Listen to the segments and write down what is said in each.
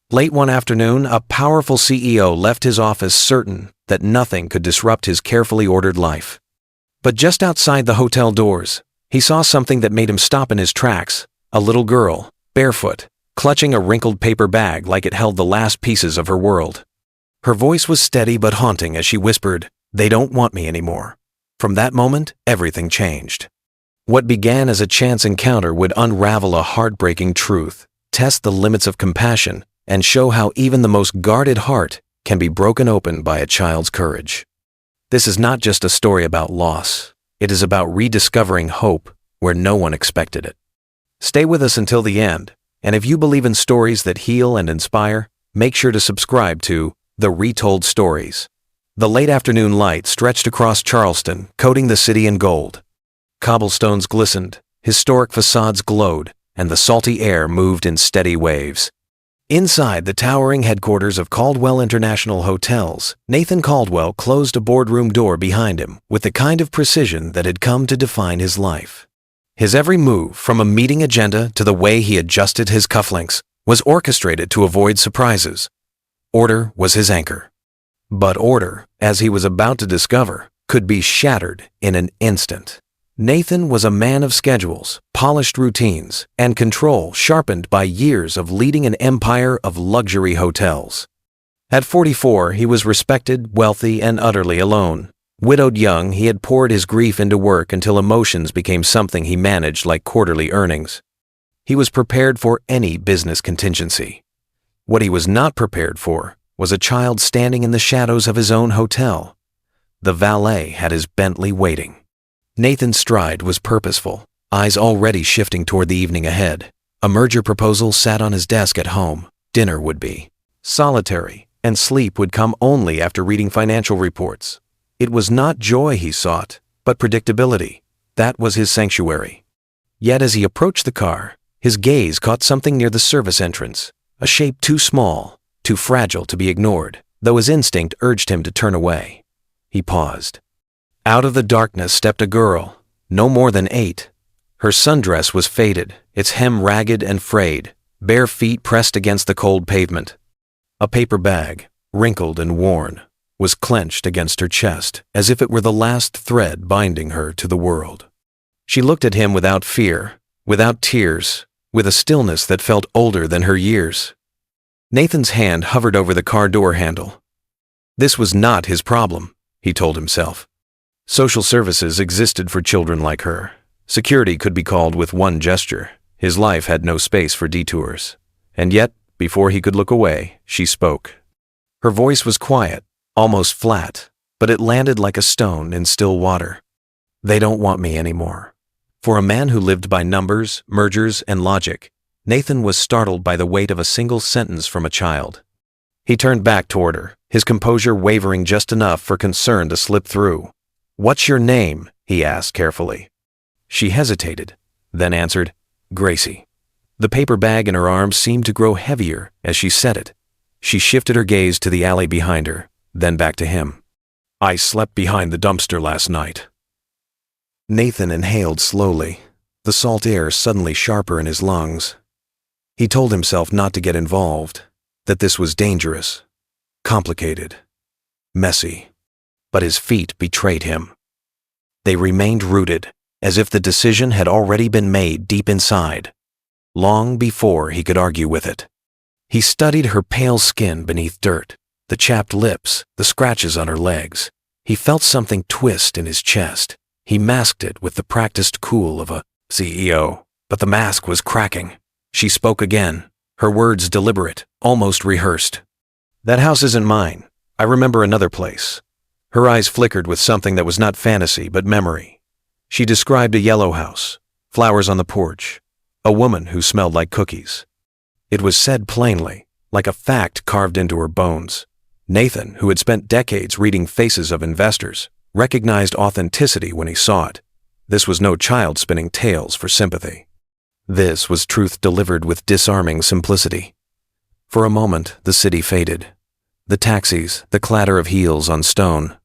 Late one afternoon, a powerful CEO left his office certain that nothing could disrupt his carefully ordered life. But just outside the hotel doors, he saw something that made him stop in his tracks: a little girl, barefoot, clutching a wrinkled paper bag like it held the last pieces of her world. Her voice was steady but haunting as she whispered, "They don't want me anymore." From that moment, everything changed. What began as a chance encounter would unravel a heartbreaking truth, test the limits of compassion, and show how even the most guarded heart can be broken open by a child's courage. This is not just a story about loss. It is about rediscovering hope where no one expected it. Stay with us until the end, and if you believe in stories that heal and inspire, make sure to subscribe to The Retold Stories. The late afternoon light stretched across Charleston, coating the city in gold. Cobblestones glistened, historic facades glowed, and the salty air moved in steady waves. Inside the towering headquarters of Caldwell International Hotels, Nathan Caldwell closed a boardroom door behind him with the kind of precision that had come to define his life. His every move, from a meeting agenda to the way he adjusted his cufflinks, was orchestrated to avoid surprises. Order was his anchor. But order, as he was about to discover, could be shattered in an instant. Nathan was a man of schedules, polished routines, and control sharpened by years of leading an empire of luxury hotels. At 44, he was respected, wealthy, and utterly alone. Widowed young, he had poured his grief into work until emotions became something he managed like quarterly earnings. He was prepared for any business contingency. What he was not prepared for was a child standing in the shadows of his own hotel. The valet had his Bentley waiting. Nathan's stride was purposeful, eyes already shifting toward the evening ahead. A merger proposal sat on his desk at home. Dinner would be solitary, and sleep would come only after reading financial reports. It was not joy he sought, but predictability. That was his sanctuary. Yet as he approached the car, his gaze caught something near the service entrance, a shape too small, too fragile to be ignored, though his instinct urged him to turn away. He paused. Out of the darkness stepped a girl, no more than 8. Her sundress was faded, its hem ragged and frayed, bare feet pressed against the cold pavement. A paper bag, wrinkled and worn, was clenched against her chest, as if it were the last thread binding her to the world. She looked at him without fear, without tears, with a stillness that felt older than her years. Nathan's hand hovered over the car door handle. This was not his problem, he told himself. Social services existed for children like her. Security could be called with one gesture. His life had no space for detours. And yet, before he could look away, she spoke. Her voice was quiet, almost flat, but it landed like a stone in still water. They don't want me anymore. For a man who lived by numbers, mergers, and logic, Nathan was startled by the weight of a single sentence from a child. He turned back toward her, his composure wavering just enough for concern to slip through. "What's your name?" he asked carefully. She hesitated, then answered, "Gracie." The paper bag in her arms seemed to grow heavier as she said it. She shifted her gaze to the alley behind her, then back to him. "I slept behind the dumpster last night." Nathan inhaled slowly, the salt air suddenly sharper in his lungs. He told himself not to get involved, that this was dangerous, complicated, messy. But his feet betrayed him. They remained rooted, as if the decision had already been made deep inside, long before he could argue with it. He studied her pale skin beneath dirt, the chapped lips, the scratches on her legs. He felt something twist in his chest. He masked it with the practiced cool of a CEO, but the mask was cracking. She spoke again, her words deliberate, almost rehearsed. "That house isn't mine. I remember another place." Her eyes flickered with something that was not fantasy but memory. She described a yellow house, flowers on the porch, a woman who smelled like cookies. It was said plainly, like a fact carved into her bones. Nathan, who had spent decades reading faces of investors, recognized authenticity when he saw it. This was no child spinning tales for sympathy. This was truth delivered with disarming simplicity. For a moment, the city faded. The taxis, the clatter of heels on stone,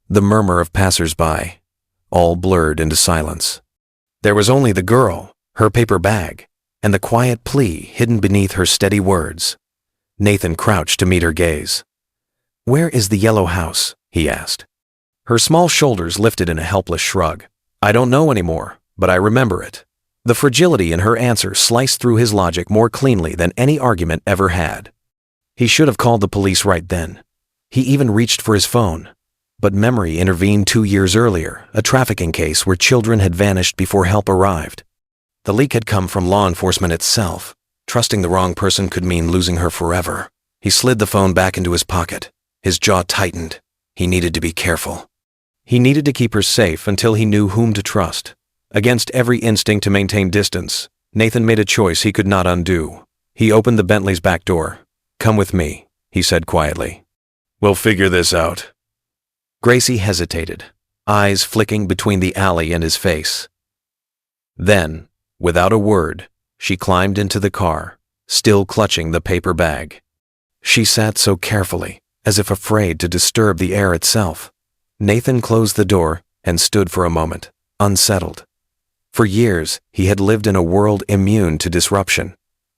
the murmur of passers-by, all blurred into silence. There was only the girl, her paper bag, and the quiet plea hidden beneath her steady words. Nathan crouched to meet her gaze. "Where is the yellow house?" he asked. Her small shoulders lifted in a helpless shrug. "I don't know anymore, but I remember it." The fragility in her answer sliced through his logic more cleanly than any argument ever had. He should have called the police right then. He even reached for his phone. But memory intervened 2 years earlier, a trafficking case where children had vanished before help arrived. The leak had come from law enforcement itself. Trusting the wrong person could mean losing her forever. He slid the phone back into his pocket. His jaw tightened. He needed to be careful. He needed to keep her safe until he knew whom to trust. Against every instinct to maintain distance, Nathan made a choice he could not undo. He opened the Bentley's back door. "Come with me," he said quietly. "We'll figure this out." Gracie hesitated, eyes flicking between the alley and his face. Then, without a word, she climbed into the car, still clutching the paper bag. She sat so carefully, as if afraid to disturb the air itself. Nathan closed the door and stood for a moment, unsettled. For years, he had lived in a world immune to disruption.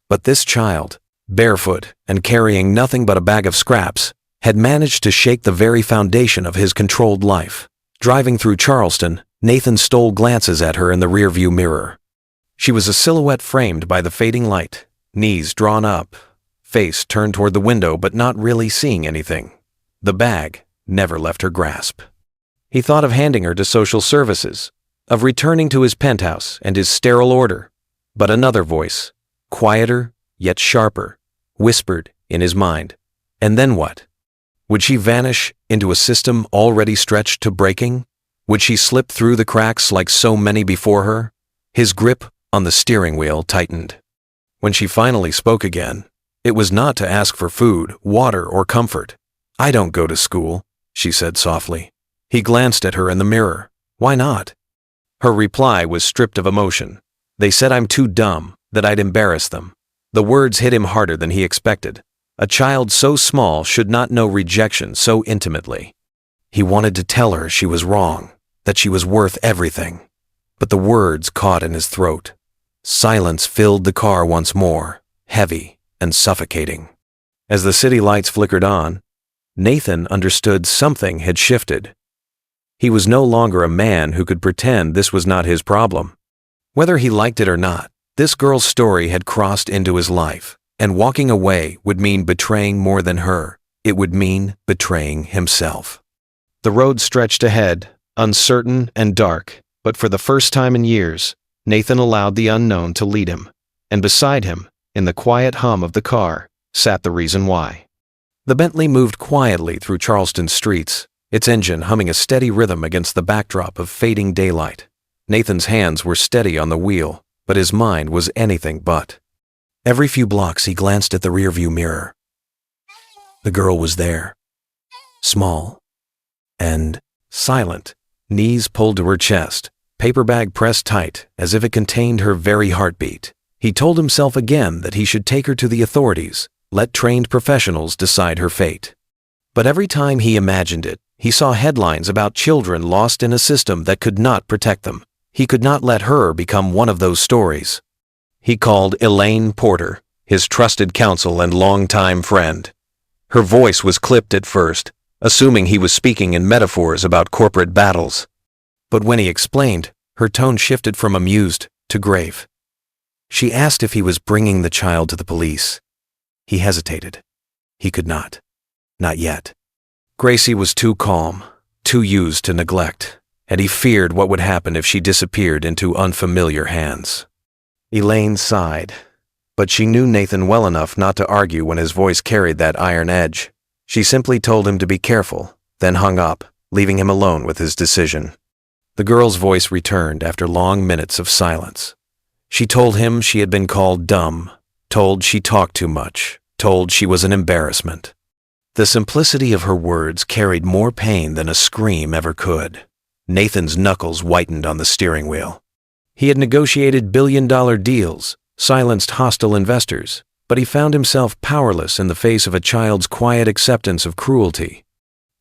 But this child, barefoot and carrying nothing but a bag of scraps, had managed to shake the very foundation of his controlled life. Driving through Charleston, Nathan stole glances at her in the rearview mirror. She was a silhouette framed by the fading light, knees drawn up, face turned toward the window but not really seeing anything. The bag never left her grasp. He thought of handing her to social services, of returning to his penthouse and his sterile order. But another voice, quieter yet sharper, whispered in his mind. And then what? Would she vanish into a system already stretched to breaking? Would she slip through the cracks like so many before her? His grip on the steering wheel tightened. When she finally spoke again, it was not to ask for food, water, or comfort. "I don't go to school," she said softly. He glanced at her in the mirror. "Why not?" Her reply was stripped of emotion. "They said I'm too dumb, that I'd embarrass them." The words hit him harder than he expected. A child so small should not know rejection so intimately. He wanted to tell her she was wrong, that she was worth everything. But the words caught in his throat. Silence filled the car once more, heavy and suffocating. As the city lights flickered on, Nathan understood something had shifted. He was no longer a man who could pretend this was not his problem. Whether he liked it or not, this girl's story had crossed into his life, and walking away would mean betraying more than her. It would mean betraying himself. The road stretched ahead, uncertain and dark, but for the first time in years, Nathan allowed the unknown to lead him, and beside him, in the quiet hum of the car, sat the reason why. The Bentley moved quietly through Charleston streets, its engine humming a steady rhythm against the backdrop of fading daylight. Nathan's hands were steady on the wheel, but his mind was anything but. Every few blocks he glanced at the rearview mirror. The girl was there, small and silent, knees pulled to her chest, paper bag pressed tight as if it contained her very heartbeat. He told himself again that he should take her to the authorities, let trained professionals decide her fate. But every time he imagined it, he saw headlines about children lost in a system that could not protect them. He could not let her become one of those stories. He called Elaine Porter, his trusted counsel and longtime friend. Her voice was clipped at first, assuming he was speaking in metaphors about corporate battles. But when he explained, her tone shifted from amused to grave. She asked if he was bringing the child to the police. He hesitated. He could not. Not yet. Gracie was too calm, too used to neglect, and he feared what would happen if she disappeared into unfamiliar hands. Elaine sighed, but she knew Nathan well enough not to argue when his voice carried that iron edge. She simply told him to be careful, then hung up, leaving him alone with his decision. The girl's voice returned after long minutes of silence. She told him she had been called dumb, told she talked too much, told she was an embarrassment. The simplicity of her words carried more pain than a scream ever could. Nathan's knuckles whitened on the steering wheel. He had negotiated billion-dollar deals, silenced hostile investors, but he found himself powerless in the face of a child's quiet acceptance of cruelty.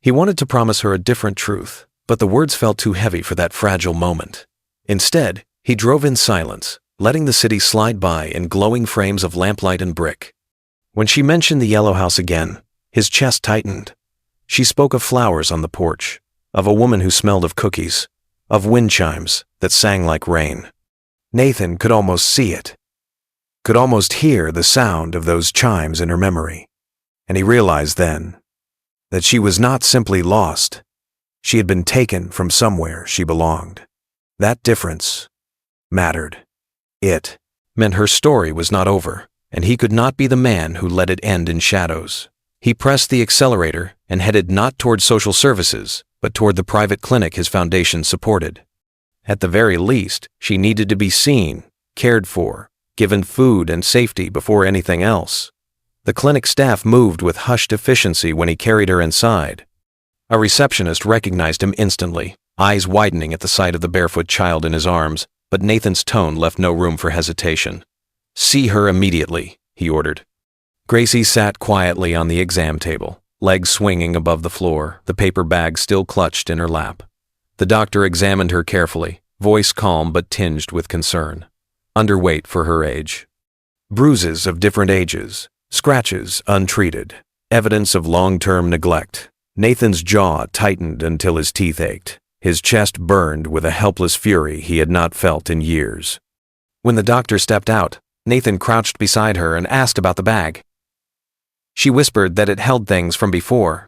He wanted to promise her a different truth, but the words felt too heavy for that fragile moment. Instead, he drove in silence, letting the city slide by in glowing frames of lamplight and brick. When she mentioned the yellow house again, his chest tightened. She spoke of flowers on the porch, of a woman who smelled of cookies, of wind chimes that sang like rain. Nathan could almost see it, could almost hear the sound of those chimes in her memory. And he realized then that she was not simply lost. She had been taken from somewhere she belonged. That difference mattered. It meant her story was not over, and he could not be the man who let it end in shadows. He pressed the accelerator and headed not toward social services, but toward the private clinic his foundation supported. At the very least, she needed to be seen, cared for, given food and safety before anything else. The clinic staff moved with hushed efficiency when he carried her inside. A receptionist recognized him instantly, eyes widening at the sight of the barefoot child in his arms, but Nathan's tone left no room for hesitation. "See her immediately," he ordered. Gracie sat quietly on the exam table, legs swinging above the floor, the paper bag still clutched in her lap. The doctor examined her carefully, voice calm but tinged with concern. Underweight for her age. Bruises of different ages, scratches untreated, evidence of long-term neglect. Nathan's jaw tightened until his teeth ached. His chest burned with a helpless fury he had not felt in years. When the doctor stepped out, Nathan crouched beside her and asked about the bag. She whispered that it held things from before.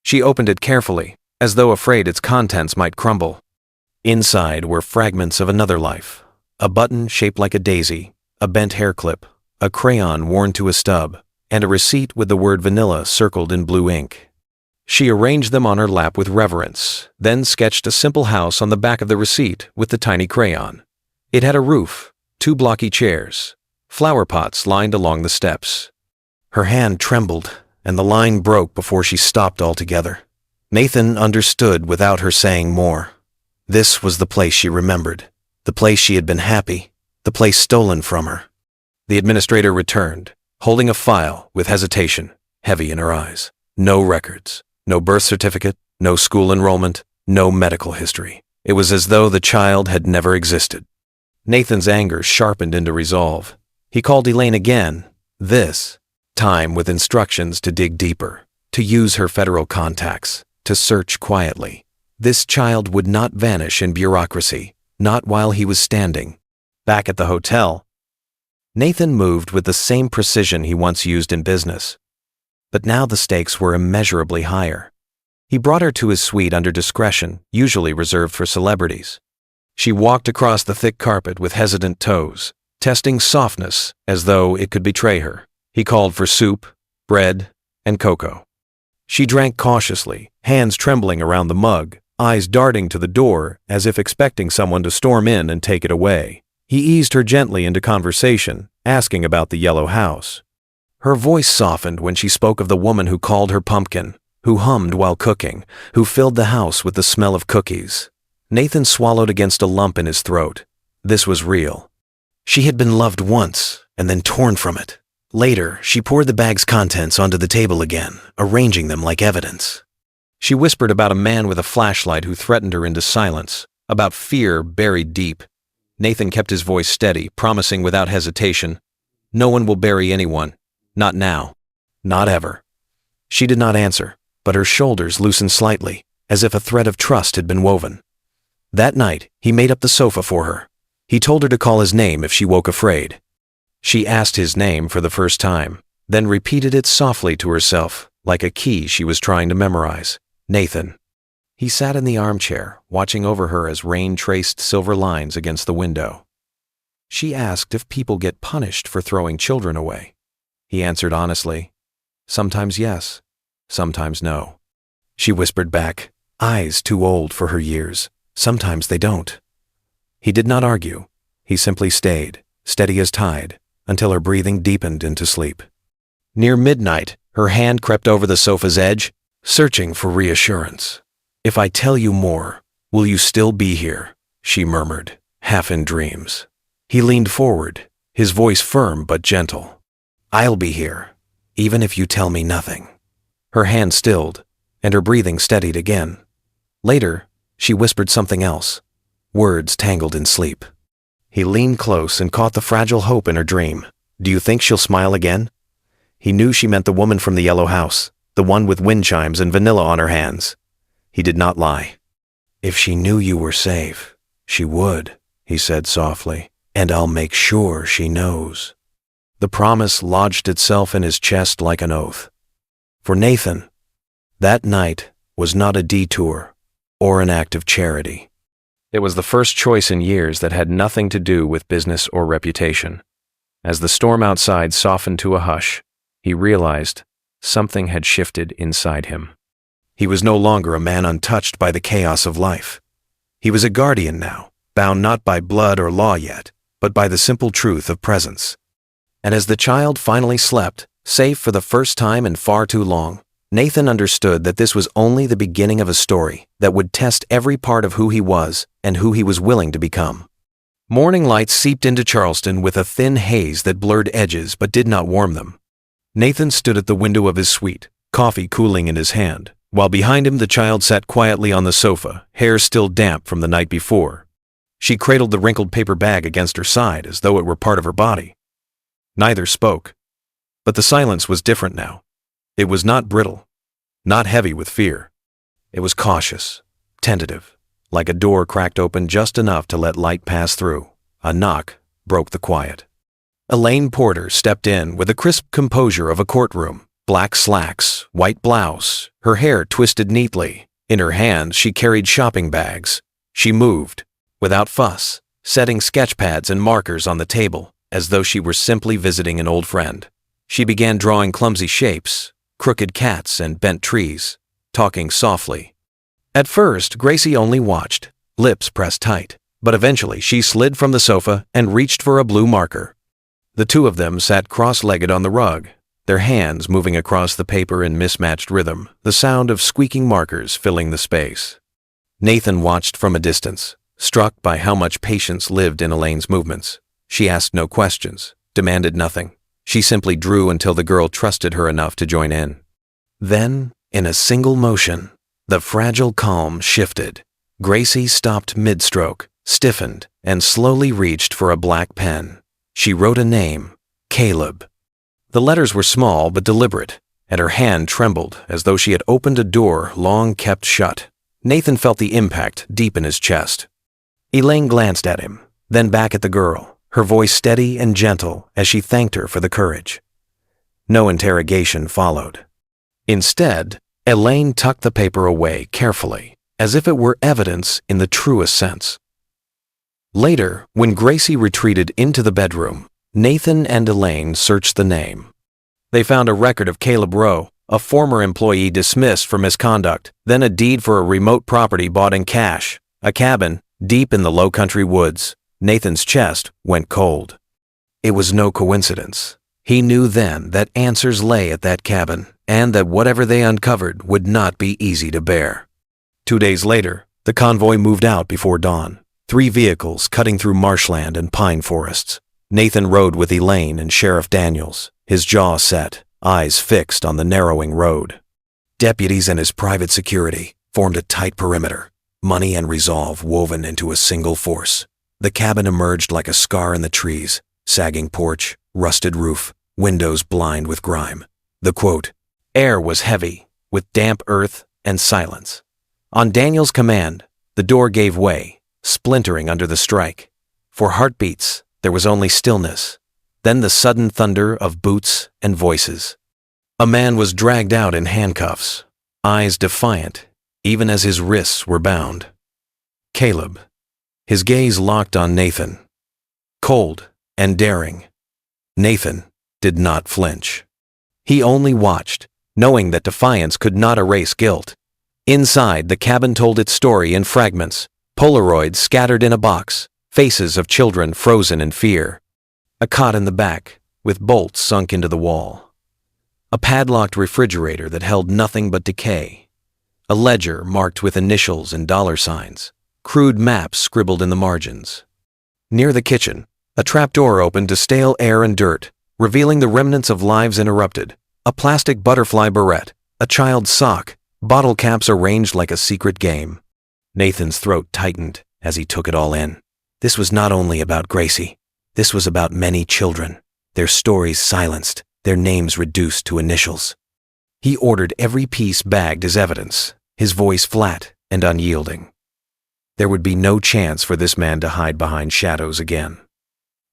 She opened it carefully, as though afraid its contents might crumble. Inside were fragments of another life. A button shaped like a daisy, a bent hair clip, a crayon worn to a stub, and a receipt with the word vanilla circled in blue ink. She arranged them on her lap with reverence, then sketched a simple house on the back of the receipt with the tiny crayon. It had a roof, 2 blocky chairs, flower pots lined along the steps. Her hand trembled, and the line broke before she stopped altogether. Nathan understood without her saying more. This was the place she remembered, the place she had been happy, the place stolen from her. The administrator returned, holding a file with hesitation, heavy in her eyes. No records, no birth certificate, no school enrollment, no medical history. It was as though the child had never existed. Nathan's anger sharpened into resolve. He called Elaine again, this time with instructions to dig deeper, to use her federal contacts, to search quietly. This child would not vanish in bureaucracy, not while he was standing. Back at the hotel, Nathan moved with the same precision he once used in business. But now the stakes were immeasurably higher. He brought her to his suite under discretion, usually reserved for celebrities. She walked across the thick carpet with hesitant toes, testing softness as though it could betray her. He called for soup, bread, and cocoa. She drank cautiously, hands trembling around the mug, eyes darting to the door as if expecting someone to storm in and take it away. He eased her gently into conversation, asking about the yellow house. Her voice softened when she spoke of the woman who called her pumpkin, who hummed while cooking, who filled the house with the smell of cookies. Nathan swallowed against a lump in his throat. This was real. She had been loved once, and then torn from it. Later, she poured the bag's contents onto the table again, arranging them like evidence. She whispered about a man with a flashlight who threatened her into silence, about fear buried deep. Nathan kept his voice steady, promising without hesitation, "No one will bury anyone. Not now. Not ever." She did not answer, but her shoulders loosened slightly, as if a thread of trust had been woven. That night, he made up the sofa for her. He told her to call his name if she woke afraid. She asked his name for the first time, then repeated it softly to herself, like a key she was trying to memorize. Nathan. He sat in the armchair, watching over her as rain traced silver lines against the window. She asked if people get punished for throwing children away. He answered honestly, "Sometimes yes, sometimes no." She whispered back, eyes too old for her years, "Sometimes they don't." He did not argue. He simply stayed, steady as tide, until her breathing deepened into sleep. Near midnight, her hand crept over the sofa's edge, searching for reassurance. "If I tell you more, will you still be here?" she murmured, half in dreams. He leaned forward, his voice firm but gentle. "I'll be here, even if you tell me nothing." Her hand stilled, and her breathing steadied again. Later, she whispered something else, words tangled in sleep. He leaned close and caught the fragile hope in her dream. "Do you think she'll smile again?" He knew she meant the woman from the yellow house, the one with wind chimes and vanilla on her hands. He did not lie. "If she knew you were safe, she would," he said softly, "and I'll make sure she knows." The promise lodged itself in his chest like an oath. For Nathan, that night was not a detour or an act of charity. It was the first choice in years that had nothing to do with business or reputation. As the storm outside softened to a hush, he realized something had shifted inside him. He was no longer a man untouched by the chaos of life. He was a guardian now, bound not by blood or law yet, but by the simple truth of presence. And as the child finally slept, safe for the first time in far too long, Nathan understood that this was only the beginning of a story that would test every part of who he was and who he was willing to become. Morning light seeped into Charleston with a thin haze that blurred edges but did not warm them. Nathan stood at the window of his suite, coffee cooling in his hand, while behind him the child sat quietly on the sofa, hair still damp from the night before. She cradled the wrinkled paper bag against her side as though it were part of her body. Neither spoke. But the silence was different now. It was not brittle, not heavy with fear. It was cautious, tentative, like a door cracked open just enough to let light pass through. A knock broke the quiet. Elaine Porter stepped in with the crisp composure of a courtroom. Black slacks, white blouse, her hair twisted neatly. In her hands she carried shopping bags. She moved, without fuss, setting sketch pads and markers on the table, as though she were simply visiting an old friend. She began drawing clumsy shapes, crooked cats and bent trees, talking softly. At first, Gracie only watched, lips pressed tight, but eventually she slid from the sofa and reached for a blue marker. The two of them sat cross-legged on the rug, their hands moving across the paper in mismatched rhythm, the sound of squeaking markers filling the space. Nathan watched from a distance, struck by how much patience lived in Elaine's movements. She asked no questions, demanded nothing. She simply drew until the girl trusted her enough to join in. Then, in a single motion, the fragile calm shifted. Gracie stopped mid-stroke, stiffened, and slowly reached for a black pen. She wrote a name, Caleb. The letters were small but deliberate, and her hand trembled as though she had opened a door long kept shut. Nathan felt the impact deep in his chest. Elaine glanced at him, then back at the girl, her voice steady and gentle as she thanked her for the courage. No interrogation followed. Instead, Elaine tucked the paper away carefully, as if it were evidence in the truest sense. Later, when Gracie retreated into the bedroom, Nathan and Elaine searched the name. They found a record of Caleb Rowe, a former employee dismissed for misconduct, then a deed for a remote property bought in cash, a cabin deep in the low-country woods. Nathan's chest went cold. It was no coincidence. He knew then that answers lay at that cabin, and that whatever they uncovered would not be easy to bear. 2 days later, the convoy moved out before dawn, 3 vehicles cutting through marshland and pine forests. Nathan rode with Elaine and Sheriff Daniels, his jaw set, eyes fixed on the narrowing road. Deputies and his private security formed a tight perimeter, money and resolve woven into a single force. The cabin emerged like a scar in the trees, sagging porch, rusted roof, windows blind with grime. The quote, air was heavy, with damp earth and silence. On Daniel's command, the door gave way, splintering under the strike. For heartbeats, there was only stillness, then the sudden thunder of boots and voices. A man was dragged out in handcuffs, eyes defiant, even as his wrists were bound. Caleb. His gaze locked on Nathan. Cold and daring. Nathan did not flinch. He only watched, knowing that defiance could not erase guilt. Inside, the cabin told its story in fragments, Polaroids scattered in a box, faces of children frozen in fear. A cot in the back, with bolts sunk into the wall. A padlocked refrigerator that held nothing but decay. A ledger marked with initials and dollar signs. Crude maps scribbled in the margins. Near the kitchen, a trapdoor opened to stale air and dirt, revealing the remnants of lives interrupted. A plastic butterfly barrette, a child's sock, bottle caps arranged like a secret game. Nathan's throat tightened as he took it all in. This was not only about Gracie. This was about many children, their stories silenced, their names reduced to initials. He ordered every piece bagged as evidence, his voice flat and unyielding. There would be no chance for this man to hide behind shadows again.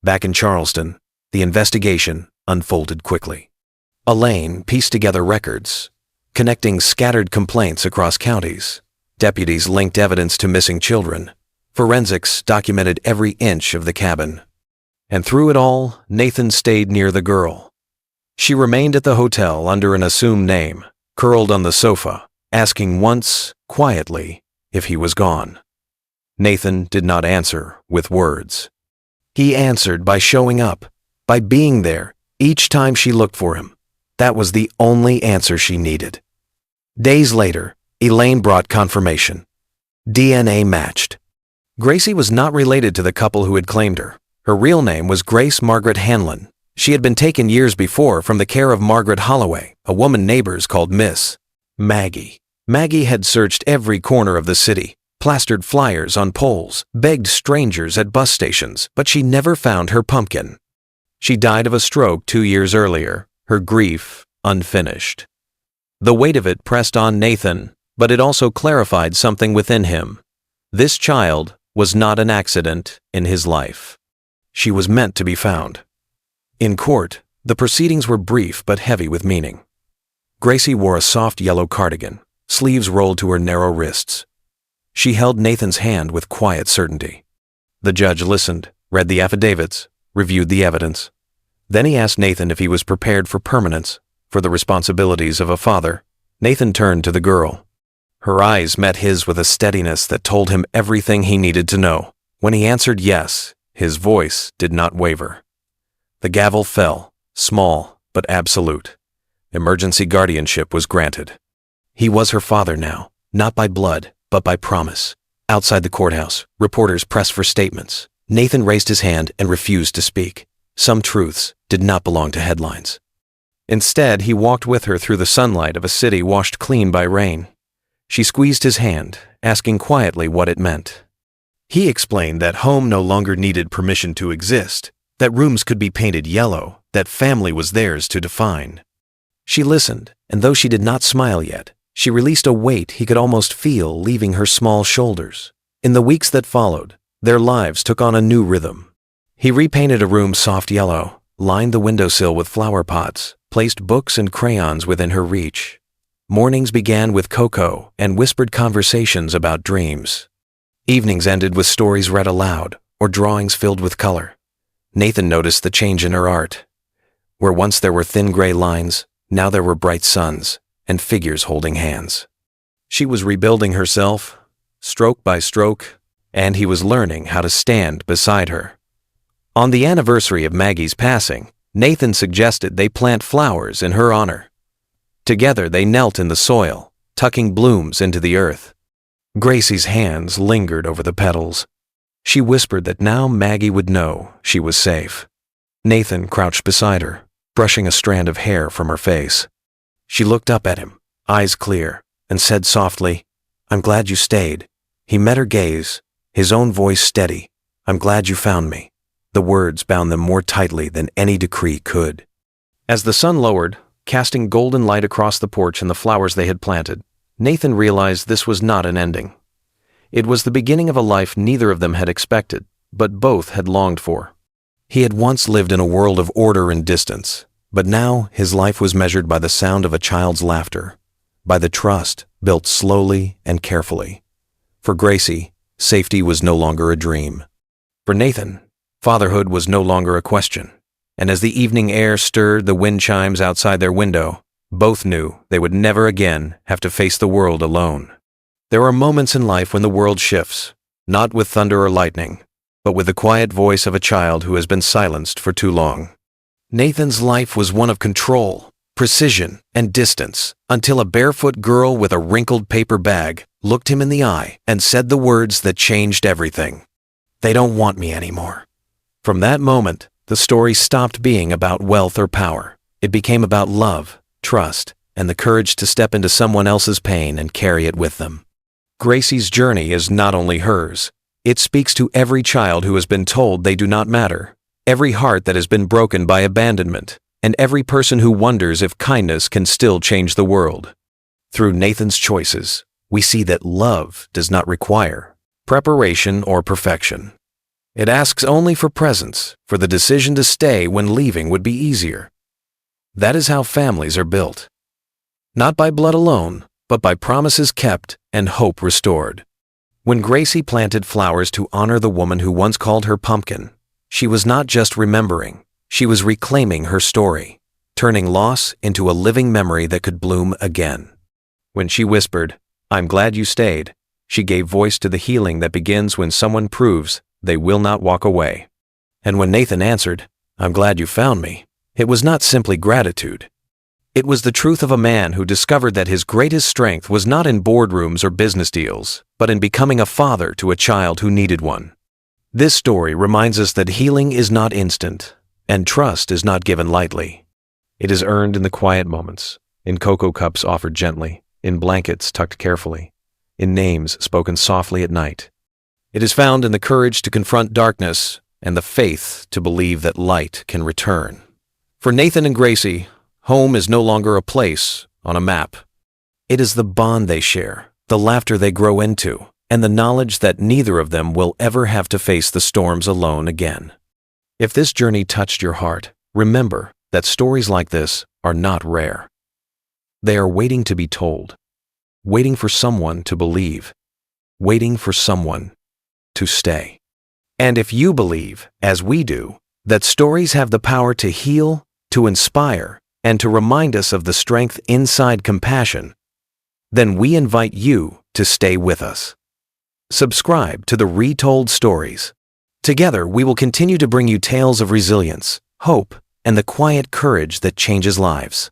Back in Charleston, the investigation unfolded quickly. Elaine pieced together records, connecting scattered complaints across counties. Deputies linked evidence to missing children. Forensics documented every inch of the cabin. And through it all, Nathan stayed near the girl. She remained at the hotel under an assumed name, curled on the sofa, asking once, quietly, if he was gone. Nathan did not answer with words. He answered by showing up, by being there, each time she looked for him. That was the only answer she needed. Days later, Elaine brought confirmation. DNA matched. Gracie was not related to the couple who had claimed her. Her real name was Grace Margaret Hanlon. She had been taken years before from the care of Margaret Holloway, a woman neighbors called Miss Maggie. Maggie had searched every corner of the city, plastered flyers on poles, begged strangers at bus stations, but she never found her pumpkin. She died of a stroke 2 years earlier, her grief unfinished. The weight of it pressed on Nathan, but it also clarified something within him. This child was not an accident in his life. She was meant to be found. In court, the proceedings were brief but heavy with meaning. Gracie wore a soft yellow cardigan, sleeves rolled to her narrow wrists. She held Nathan's hand with quiet certainty. The judge listened, read the affidavits, reviewed the evidence. Then he asked Nathan if he was prepared for permanence, for the responsibilities of a father. Nathan turned to the girl. Her eyes met his with a steadiness that told him everything he needed to know. When he answered yes, his voice did not waver. The gavel fell, small but absolute. Emergency guardianship was granted. He was her father now, not by blood, but by promise. Outside the courthouse, reporters pressed for statements. Nathan raised his hand and refused to speak. Some truths did not belong to headlines. Instead, he walked with her through the sunlight of a city washed clean by rain. She squeezed his hand, asking quietly what it meant. He explained that home no longer needed permission to exist, that rooms could be painted yellow, that family was theirs to define. She listened, and though she did not smile yet, she released a weight he could almost feel leaving her small shoulders. In the weeks that followed, their lives took on a new rhythm. He repainted a room soft yellow, lined the windowsill with flower pots, placed books and crayons within her reach. Mornings began with cocoa and whispered conversations about dreams. Evenings ended with stories read aloud or drawings filled with color. Nathan noticed the change in her art. Where once there were thin gray lines, now there were bright suns and figures holding hands. She was rebuilding herself, stroke by stroke, and he was learning how to stand beside her. On the anniversary of Maggie's passing, Nathan suggested they plant flowers in her honor. Together they knelt in the soil, tucking blooms into the earth. Gracie's hands lingered over the petals. She whispered that now Maggie would know she was safe. Nathan crouched beside her, brushing a strand of hair from her face. She looked up at him, eyes clear, and said softly, "I'm glad you stayed." He met her gaze, his own voice steady. "I'm glad you found me." The words bound them more tightly than any decree could. As the sun lowered, casting golden light across the porch and the flowers they had planted, Nathan realized this was not an ending. It was the beginning of a life neither of them had expected, but both had longed for. He had once lived in a world of order and distance, but now his life was measured by the sound of a child's laughter, by the trust built slowly and carefully. For Gracie, safety was no longer a dream. For Nathan, fatherhood was no longer a question. And as the evening air stirred the wind chimes outside their window, both knew they would never again have to face the world alone. There are moments in life when the world shifts, not with thunder or lightning, but with the quiet voice of a child who has been silenced for too long. Nathan's life was one of control, precision, and distance, until a barefoot girl with a wrinkled paper bag looked him in the eye and said the words that changed everything. "They don't want me anymore." From that moment, the story stopped being about wealth or power. It became about love, trust, and the courage to step into someone else's pain and carry it with them. Gracie's journey is not only hers. It speaks to every child who has been told they do not matter, every heart that has been broken by abandonment, and every person who wonders if kindness can still change the world. Through Nathan's choices, we see that love does not require preparation or perfection. It asks only for presence, for the decision to stay when leaving would be easier. That is how families are built. Not by blood alone, but by promises kept and hope restored. When Gracie planted flowers to honor the woman who once called her pumpkin, she was not just remembering, she was reclaiming her story, turning loss into a living memory that could bloom again. When she whispered, "I'm glad you stayed," she gave voice to the healing that begins when someone proves they will not walk away. And when Nathan answered, "I'm glad you found me," it was not simply gratitude. It was the truth of a man who discovered that his greatest strength was not in boardrooms or business deals, but in becoming a father to a child who needed one. This story reminds us that healing is not instant, and trust is not given lightly. It is earned in the quiet moments, in cocoa cups offered gently, in blankets tucked carefully, in names spoken softly at night. It is found in the courage to confront darkness and the faith to believe that light can return. For Nathan and Gracie, home is no longer a place on a map. It is the bond they share, the laughter they grow into, and the knowledge that neither of them will ever have to face the storms alone again. If this journey touched your heart, remember that stories like this are not rare. They are waiting to be told, waiting for someone to believe, waiting for someone to stay. And if you believe, as we do, that stories have the power to heal, to inspire, and to remind us of the strength inside compassion, then we invite you to stay with us. Subscribe to the Retold Stories. Together, we will continue to bring you tales of resilience, hope, and the quiet courage that changes lives.